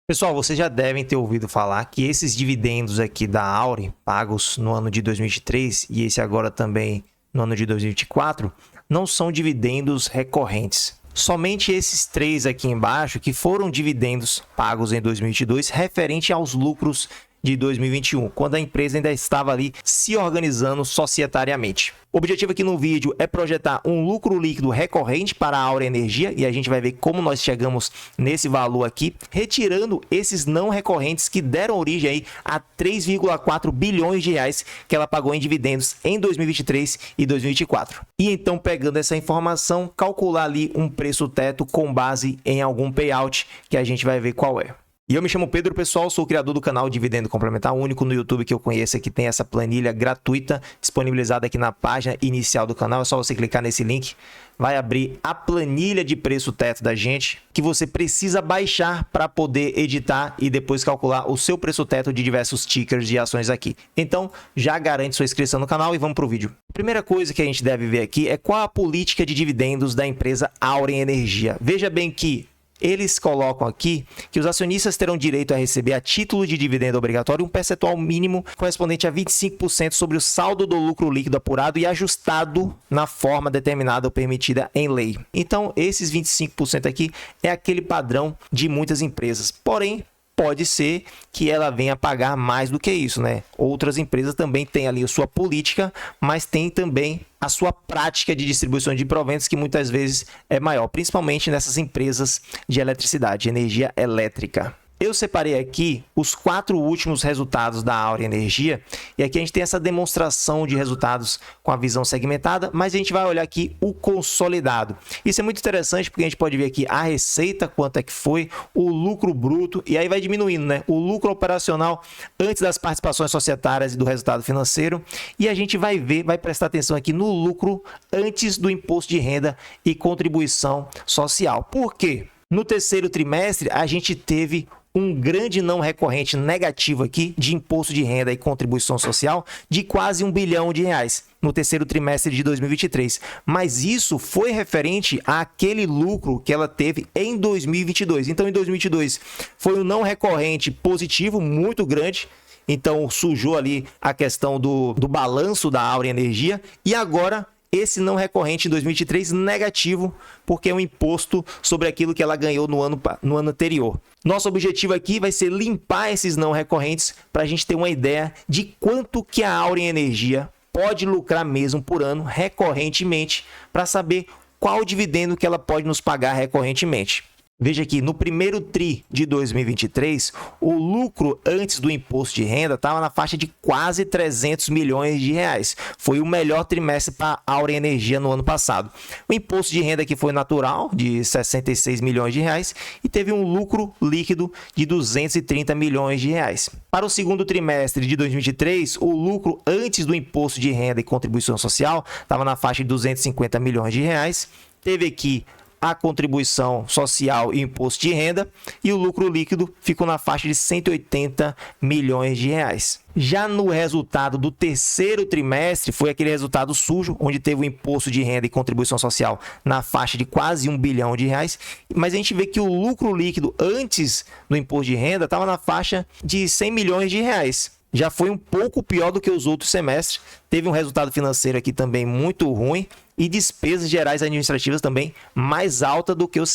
Pessoal, vocês já devem ter ouvido falar que esses dividendos aqui da Auren, pagos no ano de 2023 e esse agora também no ano de 2024, não são dividendos recorrentes. Somente esses três aqui embaixo que foram dividendos pagos em 2022 referente aos lucros de 2021, quando a empresa ainda estava ali se organizando societariamente. O objetivo aqui no vídeo é projetar um lucro líquido recorrente para a Auren Energia e a gente vai ver como nós chegamos nesse valor aqui, retirando esses não recorrentes que deram origem aí a 3,4 bilhões de reais que ela pagou em dividendos em 2023 e 2024. E então, pegando essa informação, calcular ali um preço teto com base em algum payout que a gente vai ver qual é. E eu me chamo Pedro, pessoal, sou o criador do canal Dividendo Complementar, o único no YouTube que eu conheço que tem essa planilha gratuita disponibilizada aqui na página inicial do canal. É só você clicar nesse link, vai abrir a planilha de preço teto da gente, que você precisa baixar para poder editar e depois calcular o seu preço teto de diversos tickers de ações aqui. Então, já garante sua inscrição no canal e vamos para o vídeo. Primeira coisa que a gente deve ver aqui é qual a política de dividendos da empresa Auren Energia. Veja bem que eles colocam aqui que os acionistas terão direito a receber a título de dividendo obrigatório um percentual mínimo correspondente a 25% sobre o saldo do lucro líquido apurado e ajustado na forma determinada ou permitida em lei. Então, esses 25% aqui é aquele padrão de muitas empresas. Porém, pode ser que ela venha a pagar mais do que isso, né? Outras empresas também têm ali a sua política, mas tem também a sua prática de distribuição de proventos que muitas vezes é maior, principalmente nessas empresas de eletricidade, energia elétrica. Eu separei aqui os 4 últimos resultados da Auren Energia e aqui a gente tem essa demonstração de resultados com a visão segmentada, mas a gente vai olhar aqui o consolidado. Isso é muito interessante porque a gente pode ver aqui a receita, quanto é que foi, o lucro bruto e aí vai diminuindo, né? O lucro operacional antes das participações societárias e do resultado financeiro e a gente vai ver, vai prestar atenção aqui no lucro antes do imposto de renda e contribuição social. Por quê? No terceiro trimestre, a gente teve um grande não recorrente negativo aqui de imposto de renda e contribuição social de quase 1 bilhão de reais no terceiro trimestre de 2023. Mas isso foi referente àquele lucro que ela teve em 2022. Então, em 2022, foi um não recorrente positivo muito grande. Então, sujou ali a questão do balanço da Auren Energia. E agora, esse não recorrente em 2023 negativo, porque é um imposto sobre aquilo que ela ganhou no ano anterior. Nosso objetivo aqui vai ser limpar esses não recorrentes para a gente ter uma ideia de quanto que a Auren Energia pode lucrar mesmo por ano recorrentemente, para saber qual dividendo que ela pode nos pagar recorrentemente. Veja aqui, no primeiro TRI de 2023, o lucro antes do imposto de renda estava na faixa de quase 300 milhões de reais. Foi o melhor trimestre para a Auren Energia no ano passado. O imposto de renda aqui foi natural, de 66 milhões de reais, e teve um lucro líquido de 230 milhões de reais. Para o segundo trimestre de 2023, o lucro antes do imposto de renda e contribuição social estava na faixa de 250 milhões de reais. Teve aqui a contribuição social e imposto de renda e o lucro líquido ficou na faixa de 180 milhões de reais. Já no resultado do terceiro trimestre, foi aquele resultado sujo, onde teve o imposto de renda e contribuição social na faixa de quase 1 bilhão de reais, mas a gente vê que o lucro líquido antes do imposto de renda estava na faixa de 100 milhões de reais. Já foi um pouco pior do que os outros semestres, teve um resultado financeiro aqui também muito ruim e despesas gerais administrativas também mais alta do que os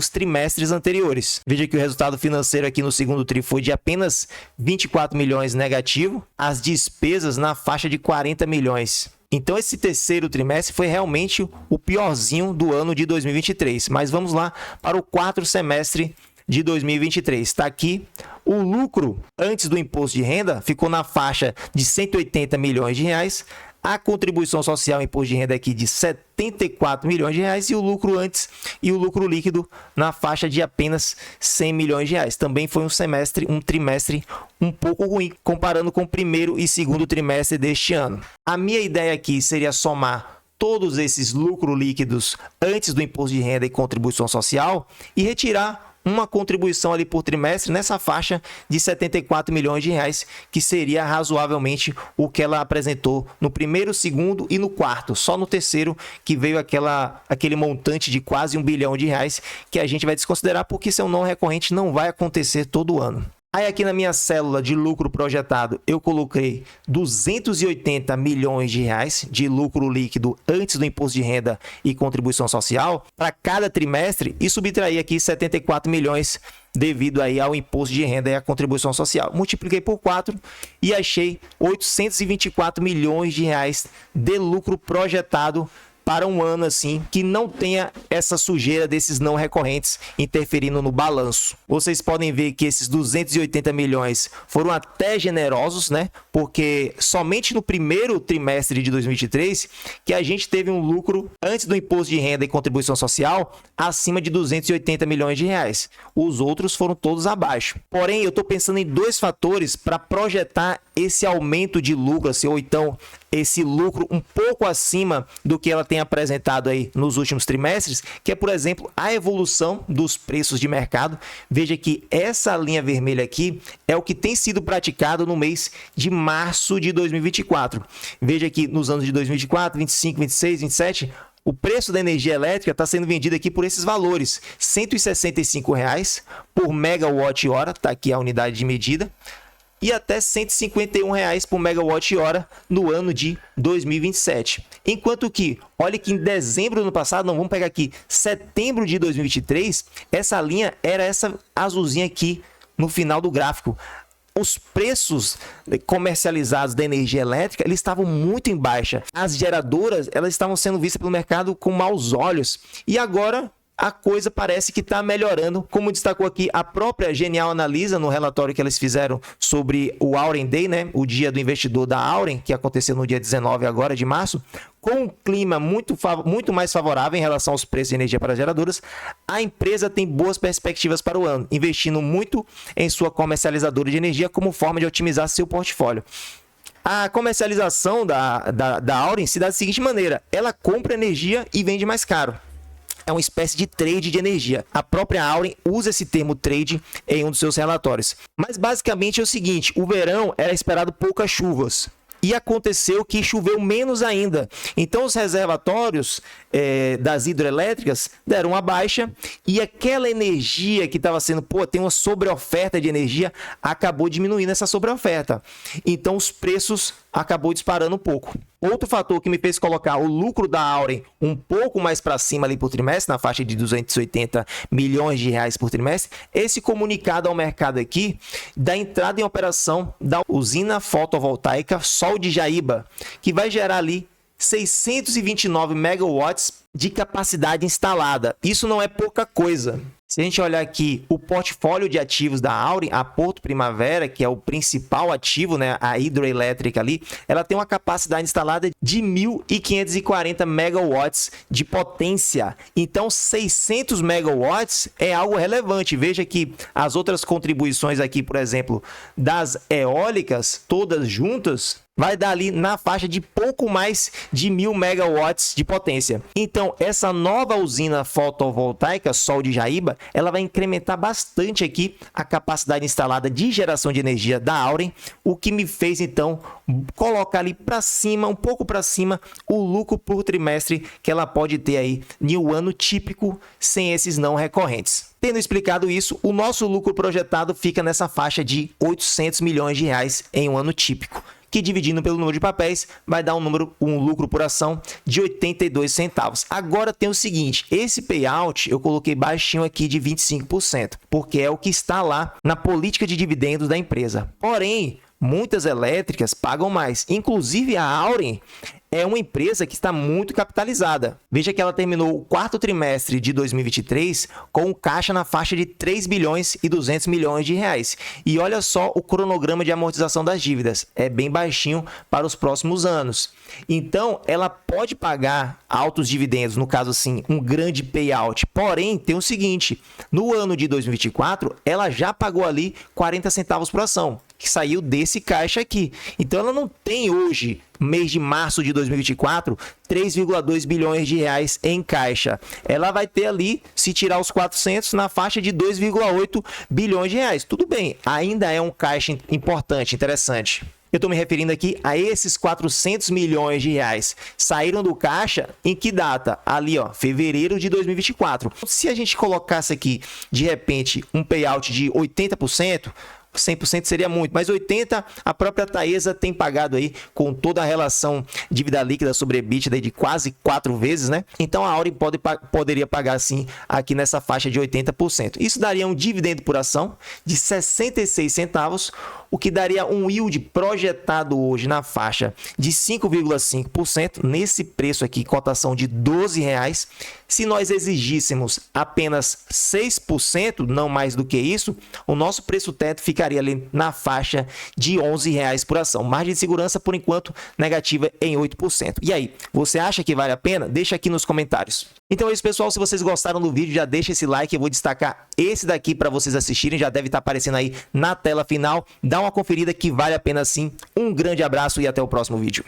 trimestres anteriores. Veja que o resultado financeiro aqui no segundo tri foi de apenas 24 milhões negativo, as despesas na faixa de 40 milhões. Então, esse terceiro trimestre foi realmente o piorzinho do ano de 2023. Mas vamos lá para o quarto semestre de 2023. Está aqui o lucro antes do imposto de renda ficou na faixa de 180 milhões de reais, a contribuição social e imposto de renda aqui de 74 milhões de reais e o lucro antes e o lucro líquido na faixa de apenas 100 milhões de reais. Também foi um trimestre um pouco ruim comparando com o primeiro e segundo trimestre deste ano. A minha ideia aqui seria somar todos esses lucros líquidos antes do imposto de renda e contribuição social e retirar uma contribuição ali por trimestre nessa faixa de 74 milhões de reais, que seria razoavelmente o que ela apresentou no primeiro, segundo e no quarto. Só no terceiro que veio aquele montante de quase 1 bilhão de reais, que a gente vai desconsiderar porque seu não recorrente não vai acontecer todo ano. Aí aqui na minha célula de lucro projetado, eu coloquei 280 milhões de reais de lucro líquido antes do imposto de renda e contribuição social para cada trimestre e subtraí aqui 74 milhões devido aí ao imposto de renda e à contribuição social. Multipliquei por 4 e achei 824 milhões de reais de lucro projetado para um ano assim que não tenha essa sujeira desses não recorrentes interferindo no balanço. Vocês podem ver que esses 280 milhões foram até generosos, né? Porque somente no primeiro trimestre de 2023 que a gente teve um lucro antes do imposto de renda e contribuição social acima de 280 milhões de reais. Os outros foram todos abaixo. Porém, eu estou pensando em dois fatores para projetar esse aumento de lucro, assim, ou então esse lucro um pouco acima do que ela tem apresentado aí nos últimos trimestres, que é, por exemplo, a evolução dos preços de mercado. Veja que essa linha vermelha aqui é o que tem sido praticado no mês de março de 2024. Veja que nos anos de 2024, 25, 26, 27, o preço da energia elétrica está sendo vendido aqui por esses valores, R$ 165 reais por megawatt-hora, está aqui a unidade de medida, e até R$ 151 reais por megawatt-hora no ano de 2027. Enquanto que, olha que em dezembro do ano passado, não, vamos pegar aqui, setembro de 2023, essa linha era essa azulzinha aqui no final do gráfico. Os preços comercializados da energia elétrica, eles estavam muito em baixa. As geradoras, elas estavam sendo vistas pelo mercado com maus olhos. E agora a coisa parece que está melhorando, como destacou aqui a própria Genial Analisa no relatório que eles fizeram sobre o Auren Day, né? O dia do investidor da Auren, que aconteceu no dia 19 agora de março, com um clima muito mais favorável em relação aos preços de energia para as geradoras. A empresa tem boas perspectivas para o ano, investindo muito em sua comercializadora de energia como forma de otimizar seu portfólio. A comercialização da Auren se dá da seguinte maneira: ela compra energia e vende mais caro. É uma espécie de trade de energia. A própria Auren usa esse termo trade em um dos seus relatórios. Mas basicamente é o seguinte: o verão era esperado poucas chuvas. E aconteceu que choveu menos ainda. Então os reservatórios das hidrelétricas deram uma baixa e aquela energia que estava sendo, tem uma sobreoferta de energia, acabou diminuindo essa sobreoferta. Então os preços acabou disparando um pouco. Outro fator que me fez colocar o lucro da Auren um pouco mais para cima ali por trimestre, na faixa de 280 milhões de reais por trimestre, esse comunicado ao mercado aqui da entrada em operação da usina fotovoltaica Sol de Jaíba, que vai gerar ali 629 megawatts de capacidade instalada. Isso não é pouca coisa. Se a gente olhar aqui o portfólio de ativos da Auren, a Porto Primavera, que é o principal ativo, né, a hidroelétrica ali, ela tem uma capacidade instalada de 1.540 megawatts de potência. Então, 600 megawatts é algo relevante. Veja que as outras contribuições aqui, por exemplo, das eólicas, todas juntas, vai dar ali na faixa de pouco mais de 1.000 megawatts de potência. Então, essa nova usina fotovoltaica Sol de Jaíba, ela vai incrementar bastante aqui a capacidade instalada de geração de energia da Auren, o que me fez, então, colocar ali para cima, um pouco para cima, o lucro por trimestre que ela pode ter aí em um ano típico sem esses não recorrentes. Tendo explicado isso, o nosso lucro projetado fica nessa faixa de 800 milhões de reais em um ano típico, que dividindo pelo número de papéis vai dar um lucro por ação de 82 centavos. Agora tem o seguinte, esse payout eu coloquei baixinho aqui de 25%, porque é o que está lá na política de dividendos da empresa. Porém, muitas elétricas pagam mais, inclusive a Auren é uma empresa que está muito capitalizada. Veja que ela terminou o quarto trimestre de 2023 com um caixa na faixa de 3 bilhões e 200 milhões de reais. E olha só o cronograma de amortização das dívidas. É bem baixinho para os próximos anos. Então, ela pode pode pagar altos dividendos, no caso assim, um grande payout. Porém, tem o seguinte, no ano de 2024, ela já pagou ali 40 centavos por ação, que saiu desse caixa aqui. Então, ela não tem hoje, mês de março de 2024, 3,2 bilhões de reais em caixa. Ela vai ter ali, se tirar os 400, na faixa de 2,8 bilhões de reais. Tudo bem, ainda é um caixa importante, interessante. Eu estou me referindo aqui a esses 400 milhões de reais. Saíram do caixa em que data? Ali, ó, fevereiro de 2024. Se a gente colocasse aqui, de repente, um payout de 80%, 100% seria muito, mas 80% a própria Taesa tem pagado aí com toda a relação dívida líquida sobre EBITDA de quase 4 vezes, né? Então a Auri poderia pagar sim aqui nessa faixa de 80%. Isso daria um dividendo por ação de 66 centavos, o que daria um yield projetado hoje na faixa de 5,5%, nesse preço aqui, cotação de R$12. Se nós exigíssemos apenas 6%, não mais do que isso, o nosso preço teto ficaria ali na faixa de R$11 por ação. Margem de segurança, por enquanto, negativa em 8%. E aí, você acha que vale a pena? Deixa aqui nos comentários. Então é isso, pessoal. Se vocês gostaram do vídeo, já deixa esse like. Eu vou destacar esse daqui para vocês assistirem. Já deve estar aparecendo aí na tela final. Dá uma conferida que vale a pena sim. Um grande abraço e até o próximo vídeo.